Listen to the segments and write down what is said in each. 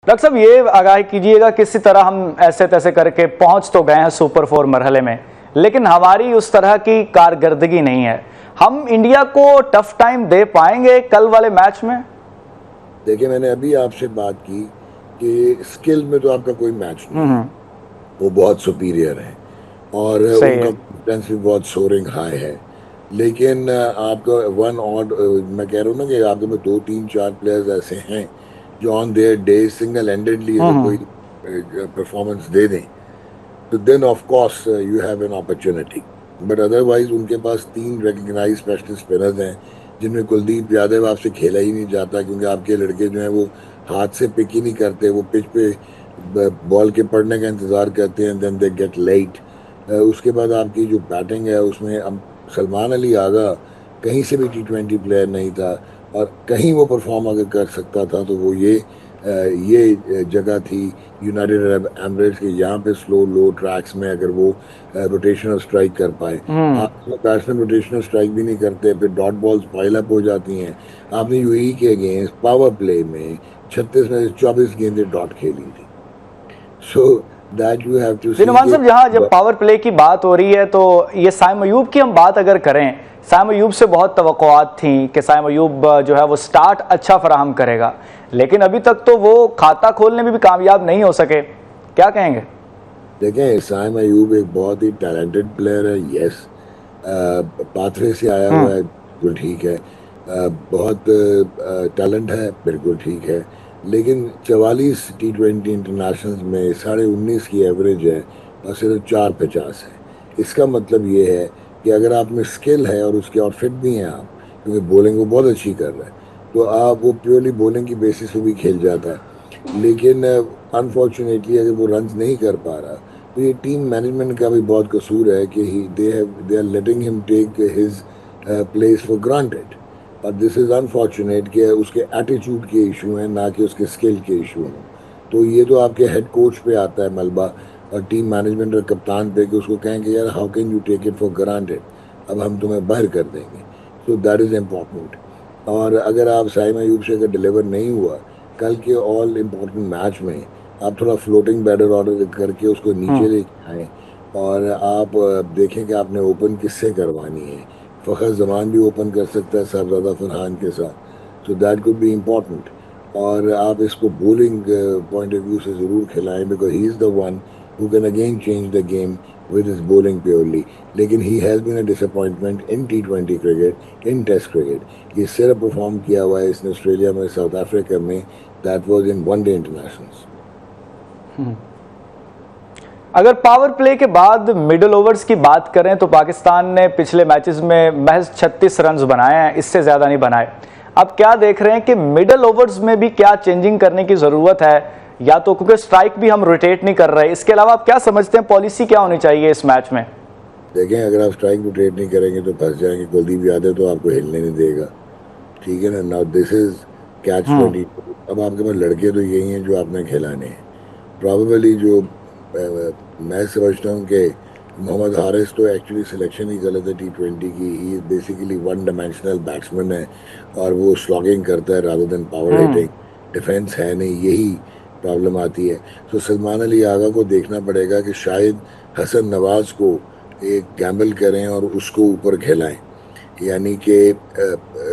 Doctor साहब ये आगाह कीजिएगा, किसी तरह हम ऐसे तैसे करके पहुंच तो गए हैं सुपर 4 मरहले में, लेकिन हमारी उस तरह की कारकर्दगी नहीं है। हम इंडिया को टफ टाइम दे पाएंगे कल वाले मैच में? देखिए, मैंने अभी आपसे बात की कि स्किल में तो आपका कोई मैच नहीं है, वो बहुत सुपीरियर है और सही उनका है। कॉन्फिडेंस भी बहुत सोरिंग हाई है। लेकिन आपका वन ऑड, मैं कह रहा हूँ ना कि आपके में दो तीन चार प्लेयर्स ऐसे हैं जो on their day single handedly अगर कोई परफॉर्मेंस दे दें तो then of course you have an opportunity. But otherwise उनके पास तीन रिकग्नाइज स्पेशलिस्ट स्पिनर्स हैं जिनमें कुलदीप यादव आपसे खेला ही नहीं जाता, क्योंकि आपके लड़के जो हैं वो हाथ से पिक ही नहीं करते, वो पिच पे बॉल के पड़ने का इंतज़ार करते हैं, देन दे गेट लेट। उसके बाद आपकी जो बैटिंग है उसमें सलमान अली आगा कहीं से भी T20 प्लेयर नहीं था, और कहीं वो परफॉर्म अगर कर सकता था तो वो ये जगह थी यूनाइटेड अरब एमिरेट्स के, यहाँ पे स्लो लो ट्रैक्स में अगर वो रोटेशनल स्ट्राइक कर पाए। आप बैट्समैन रोटेशनल स्ट्राइक भी नहीं करते, फिर डॉट बॉल्स पाइल अप हो जाती हैं। आपने यूएई के अगेंस्ट पावर प्ले में 36 में से 24 गेंदें डॉट खेली थी। So that you have to जी सी नुमान के साहब, जहां जब पावर प्ले की बात हो रही है तो ये साइम अयूब की हम बात अगर करें, साइम अयूब से बहुत तवक्कुआत थी कि साइम अयूब जो है वो स्टार्ट अच्छा फराहम करेगा, लेकिन अभी तक तो वो खाता खोलने में भी कामयाब नहीं हो सके। क्या कहेंगे? देखें, साइम अयूब एक बहुत ही टैलेंटेड प्लेयर है। यस, पाथवे से आया हुआ है, बिल्कुल ठीक है। बहुत टैलेंट है, बिल्कुल ठीक है। लेकिन 44 T20 इंटरनेशनल में 19.5 की एवरेज है और सिर्फ 4 50 है। इसका मतलब ये है कि अगर आप में स्किल है और उसके और फिट भी हैं आप, क्योंकि बॉलिंग वो बहुत अच्छी कर रहा है, तो आप वो प्योरली बॉलिंग की बेसिस पे भी खेल जाता है। लेकिन अनफॉर्चुनेटली अगर वो रन नहीं कर पा रहा तो ये टीम मैनेजमेंट का भी बहुत कसूर है कि they are letting him take his place for granted. और दिस इज़ अनफॉर्चुनेट कि उसके एटीट्यूड के इशू हैं, ना कि उसके स्किल के इशू हैं। तो ये तो आपके हेड कोच पे आता है मलबा, और टीम मैनेजमेंट और कप्तान पे, कि उसको कहें कि यार how can you take it for granted, अब हम तुम्हें बाहर कर देंगे। So that is important. और अगर आप साइम अयूब से अगर डिलीवर नहीं हुआ कल के ऑल इम्पोर्टेंट मैच में, आप थोड़ा फ्लोटिंग बैटर ऑर्डर करके उसको नीचे लेके आएँ, और आप देखें कि आपने ओपन किससे करवानी है। फ़खर जमान भी ओपन कर सकता है साहबजादा फरहान के साथ, so that could be important. और आप इसको बॉलिंग पॉइंट ऑफ व्यू से ज़रूर खिलाएं, because he is the one who can again change the game with his bowling purely. लेकिन he has been a disappointment in T20 cricket, in test cricket. ये सिर्फ perform किया हुआ है इसने ऑस्ट्रेलिया में, साउथ अफ्रीका में, that was in one day internationals. अगर पावर प्ले के बाद मिडिल ओवर्स की बात करें तो पाकिस्तान ने पिछले मैचेस में महज 36 रन्स बनाए हैं, इससे ज़्यादा नहीं बनाए। अब क्या देख रहे हैं कि मिडिल ओवर्स में भी क्या चेंजिंग करने की ज़रूरत है, या तो क्योंकि स्ट्राइक भी हम रोटेट नहीं कर रहे। इसके अलावा आप क्या समझते हैं, पॉलिसी क्या होनी चाहिए इस मैच में? देखें, अगर आप स्ट्राइक रोटेट नहीं करेंगे तो फंस जाएंगे। कुलदीप यादव तो आपको हिलने नहीं देगा, ठीक है ना। Now this is catch 22। अब आपके पास लड़के तो यही हैं जो आपने खिलाने हैं। प्रॉबेबली जो मैं समझता हूँ कि मोहम्मद हारिस तो एक्चुअली सिलेक्शन ही गलत है T20 की। He basically one dimensional batsman है, और वो स्लॉगिंग करता है rather than power hitting. Defence है नहीं, यही प्रॉब्लम आती है। तो सलमान अली आगा को देखना पड़ेगा कि शायद हसन नवाज को एक गैम्बल करें और उसको ऊपर खिलाएं। यानी कि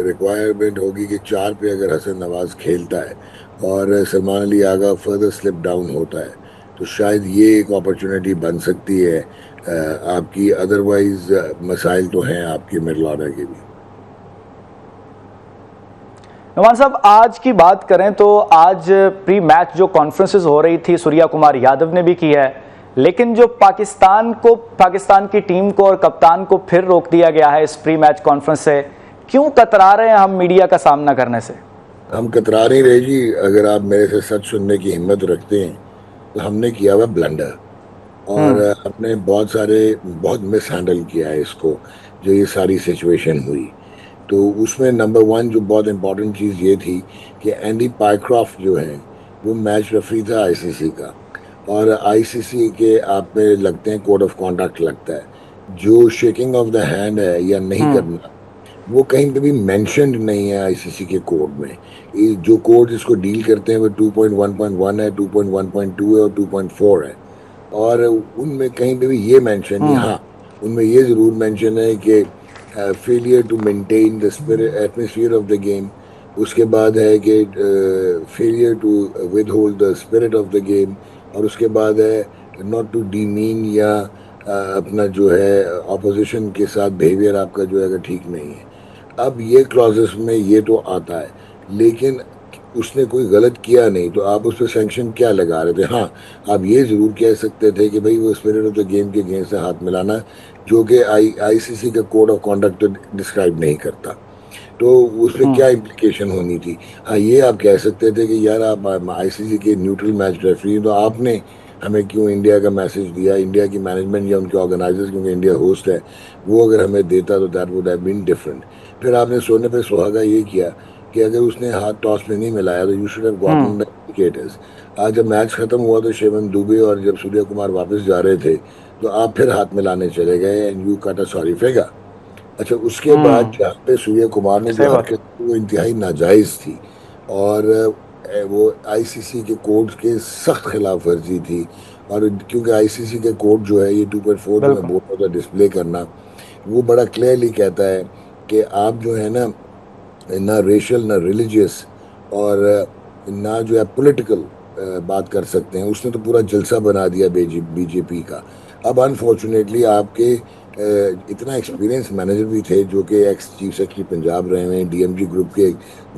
रिक्वायरमेंट होगी कि 4 पे अगर हसन नवाज खेलता है और Salman Ali Agha further slip down होता है, तो शायद ये एक अपॉर्चुनिटी बन सकती है आपकी। अदरवाइज मसाइल तो हैं आपके मिडल ऑर्डर के भी। नुमान साहब, आज की बात करें तो आज प्री मैच जो कॉन्फ्रेंसेस हो रही थी सूर्या कुमार यादव ने भी की है, लेकिन जो पाकिस्तान की टीम को और कप्तान को फिर रोक दिया गया है इस प्री मैच कॉन्फ्रेंस से। क्यों कतरा रहे हैं हम मीडिया का सामना करने से? हम कतरा नहीं रहे जी। अगर आप मेरे से सच सुनने की हिम्मत रखते हैं तो हमने किया हुआ ब्लंडर, और हमने बहुत मिस हैंडल किया है इसको, जो ये सारी सिचुएशन हुई। तो उसमें नंबर वन जो बहुत इंपॉर्टेंट चीज़ ये थी कि एंडी पाइक्रॉफ्ट जो है वो मैच रेफरी था आईसीसी का, और आईसीसी के आप में लगते हैं कोड ऑफ कॉन्डक्ट लगता है, जो शेकिंग ऑफ द हैंड है या नहीं करना, वो कहीं पे भी मेंशन्ड नहीं है आईसीसी के कोड में। ये जो कोड इसको डील करते हैं वो 2.1.1 है, 2.1.2 है और 2.4 है। और उनमें कहीं पे भी ये मेंशन नहीं। हम्म। हाँ, उनमें ये जरूर मेंशन है कि failure to maintain the spirit atmosphere of the game. उसके बाद है कि failure to withhold the spirit of the game. और उसके बाद है नॉट टू डीमीन या अपना जो है ऑपोजिशन के साथ बिहेवियर आपका जो है अगर ठीक नहीं है। अब ये क्लॉजेस में ये तो आता है, लेकिन उसने कोई गलत किया नहीं तो आप उस पर सैंक्शन क्या लगा रहे थे? हाँ, आप ये जरूर कह सकते थे कि भाई वो स्पिरिट ऑफ द गेम के अगेंस्ट से हाथ मिलाना, जो कि आईसीसी का कोड ऑफ कॉन्डक्ट डिस्क्राइब नहीं करता, तो उस पर क्या हम्म। इम्प्लीकेशन होनी थी? हाँ, ये आप कह सकते थे कि यार आप आईसीसी के न्यूट्रल मैच रेफरी, तो आपने हमें क्यों इंडिया का मैसेज दिया? इंडिया की मैनेजमेंट या उनके ऑर्गेनाइजर्स, क्योंकि इंडिया होस्ट है, वो अगर हमें देता तो that would have been different. फिर आपने सोने पे सुहागा ये किया कि अगर उसने हाथ टॉस में नहीं मिलाया तो you should have hmm. Gotten the wickets. आज जब मैच खत्म हुआ तो शिवम दुबे और जब सूर्य कुमार वापस जा रहे थे तो आप फिर हाथ मिलाने चले गए and you cut a sorry figure. अच्छा, उसके बाद हम्म। जहाँ पे सूर्य कुमार ने सही जो बात। हरकत की वो इंतहाई नाजायज थी। और वो आईसीसी के कोड के सख्त खिलाफ वर्जी थी। और क्योंकि आईसीसी के कोड जो है ये 2.4 जो मैं बिल्कुल। बोल रहा था डिस्प्ले करना, वो बड़ा क्लियरली कहता है कि आप जो है ना रेशियल ना रिलीजियस और ना जो है पॉलिटिकल बात कर सकते हैं। उसने तो पूरा जलसा बना दिया बीजेपी का। अब अनफॉर्चुनेटली आपके इतना एक्सपीरियंस मैनेजर भी थे जो कि एक्स चीफ सेक्रेटरी पंजाब रहे हुए हैं, डीएमजी ग्रुप के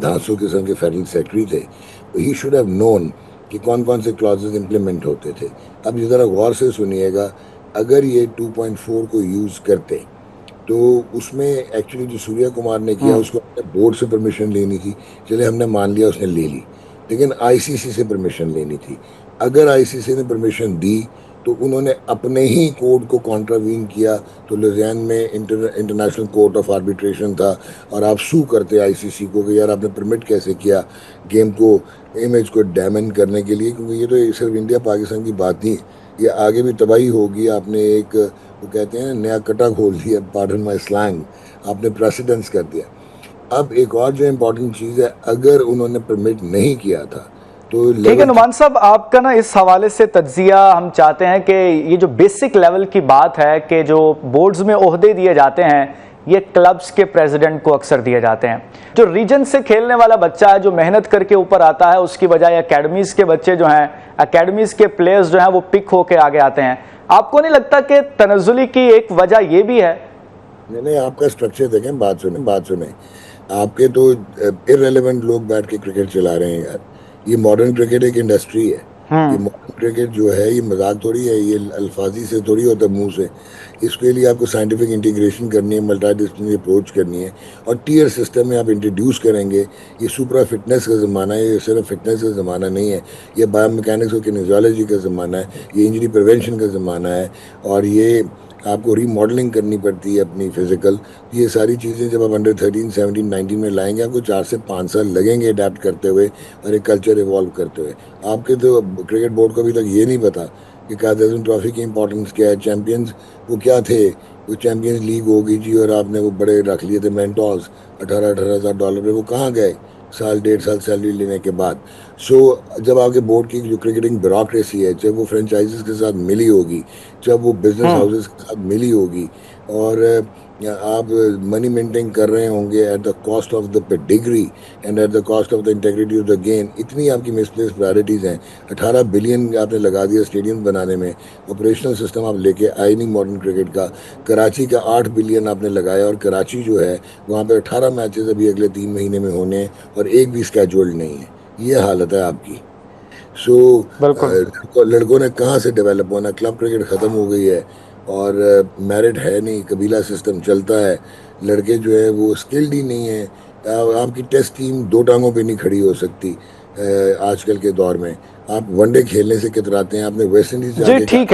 धांसू किस्म के फेडरल सेक्रेटरी थे, तो ही शुड हैव नोन कि कौन कौन से क्लॉजेस इंप्लीमेंट होते थे। अब ये ज़रा गौर से सुनिएगा, अगर ये 2.4 को यूज़ करते तो उसमें एक्चुअली जो सूर्य कुमार ने किया हम्म। उसको अपने बोर्ड से परमिशन लेनी थी। चले हमने मान लिया उसने ले ली, लेकिन आईसीसी से परमिशन लेनी थी। अगर आईसीसी ने परमिशन दी तो उन्होंने अपने ही कोड को कॉन्ट्रावीन किया, तो लुधियान में इंटरनेशनल कोर्ट ऑफ आर्बिट्रेशन था और आप सू करते आईसीसी को कि यार आपने परमिट कैसे किया गेम को, इमेज को डैमेज करने के लिए। क्योंकि ये तो सिर्फ इंडिया पाकिस्तान की बात नहीं, ये आगे भी तबाही होगी। आपने एक वो कहते हैं ना, नया कटा खोल दिया, पार्डन माई स्लैंग, आपने प्रेसिडेंस कर दिया। अब एक और जो इम्पोर्टेंट चीज़ है, अगर उन्होंने परमिट नहीं किया था तो ठीक है लेवल नुमान साहब, आपका ना इस हवाले से तज्जिया हम चाहते हैं कि ये जो बेसिक लेवल की बात है कि जो बोर्ड्स में ओहदे दिए जाते हैं ये क्लब्स के प्रेसिडेंट को अक्सर दिए जाते हैं। जो रीजन से खेलने वाला बच्चा है जो मेहनत करके ऊपर आता है, उसकी बजाय एकेडमीज के बच्चे जो हैं, एकेडमीज के प्लेयर्स जो हैं वो पिक होके आगे आते हैं। आपको नहीं लगता कि तनज़ुली की एक वजह ये भी है? नहीं, आपका स्ट्रक्चर देखें, बात सुने। आपके तो इररेलेवेंट लोग बैठ के क्रिकेट चला रहे हैं यार। ये मॉडर्न क्रिकेट एक इंडस्ट्री है। ये हम्म। मॉडर्न क्रिकेट जो है ये मजाक थोड़ी है, ये अल्फाजी से थोड़ी होता मुंह से। इसके लिए आपको साइंटिफिक इंटीग्रेशन करनी है, मल्टी डिसिप्लिनरी अप्रोच करनी है, और टीयर सिस्टम में आप इंट्रोड्यूस करेंगे। ये सुपरा फिटनेस का ज़माना है, ये सिर्फ फिटनेस का ज़माना नहीं है, ये बायोमैकेनिक्स और किनेसियोलॉजी का ज़माना है, ये इंजरी प्रिवेंशन का ज़माना है। और ये आपको रीमॉडलिंग करनी पड़ती है अपनी फिजिकल। ये सारी चीज़ें जब आप अंडर 13, 17, 19 में लाएंगे, आपको 4 से 5 साल लगेंगे अडेप्ट करते हुए और एक कल्चर इवॉल्व करते हुए। आपके तो क्रिकेट बोर्ड को अभी तक ये नहीं पता कि कायद आज़म ट्रॉफी की इंपॉर्टेंस क्या है। चैंपियंस वो क्या थे? वो चैंपियंस लीग होगी जी, और आपने वो बड़े रख लिए थे मेंटोर्स, 18,000 $18,000 में, वो कहाँ गए साल 1.5 साल सैलरी लेने के बाद? सो जब आपके बोर्ड की जो क्रिकेटिंग ब्यूरोक्रेसी है, जब वो फ्रेंचाइजीज के साथ मिली होगी, जब वो बिजनेस हम्म। हाउसेस के साथ मिली होगी, और आप मनी मेंटेन कर रहे होंगे at the cost of the pedigree and at the cost of the integrity of the game, इतनी आपकी मिसप्लेस प्रायोरिटीज़ हैं। 18 बिलियन आपने लगा दिया स्टेडियम बनाने में, ऑपरेशनल सिस्टम आप लेके आए नहीं मॉडर्न क्रिकेट का। कराची का 8 बिलियन आपने लगाया, और कराची जो है वहाँ पे 18 मैचेस अभी अगले 3 महीने में होने हैं और एक भी स्केड्यूल्ड नहीं है। ये हालत है आपकी। सो बिल्कुल। लड़कों ने कहाँ से डेवलप होना? क्लब क्रिकेट ख़त्म हो गई है, और मेरिट है नहीं, कबीला सिस्टम चलता है। लड़के जो है वो स्किल्ड ही नहीं है। आपकी टेस्ट टीम दो टांगों पे नहीं खड़ी हो सकती आजकल के दौर में। आप वनडे खेलने से कतराते हैं। आपने वेस्ट इंडीज जी जाके ठीक है।